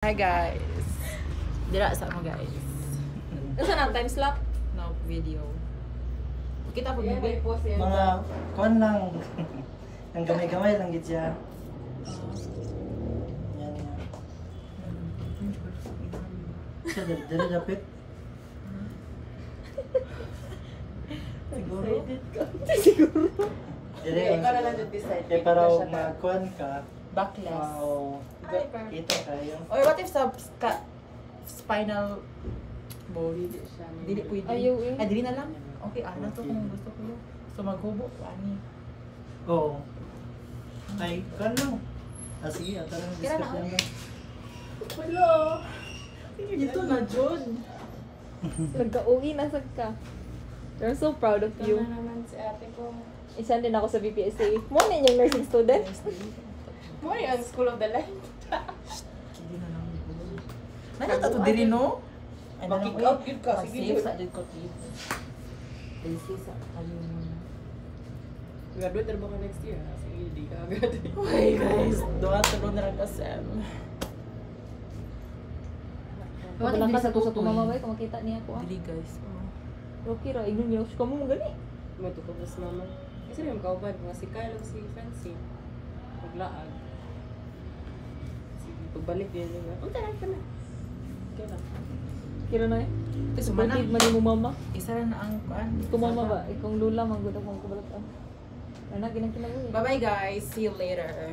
Hi guys. Dira sa mo guys. Asa na time slot? No video. Kita po Yeah, bibi. Mga kuan lang. Ang gamay-gamay lang gid siya. Yan yan. Siya dali dapit. Siguro. Siguro. Dili. Ikaw na lang yung decide. Kaya para magkuan ka. Backless. Wow. Kita kayo. Or what if sa spinal bone? Dili pwede. Ayaw eh. Ay, dili na lang. Okay, na to kung gusto ko. So maghubo ani. Oo. Ay, kuan lang. Sige, atara na Kira na, discuss lang. Wala. Ito na John. Nagka-uwi na sad ka. I'm so proud of you. Tama naman si ate ko. Isa din ako sa BPSA. Mo na yung nursing student. Mo yung School of the Light. Hindi na lang. Nana to diri no? Makik out yun ka, sige. Sige sa dito ko kid. Kasi sa ayun. Graduate na ba ka next year? Sige, di ka agad. Hey guys, doon na lang kasi. Wala ka sa tusa tumamabay kung makita niya ako. Dili guys. Okay ra, ignon niya ka mo gani. Matuto ko sa mama. Kasi rin kaubad, mga si Kyle o si Fancy. Paglaag. Sige, pagbalik din nila. Ang tanan ka na. Okay lang. Kira na eh. Ito Supportive man mo mama. Isa na ang kuan. Tumama ba? Ikong lula man gud akong kubalat. Ana ginang kinabuhi. Bye bye guys. See you later.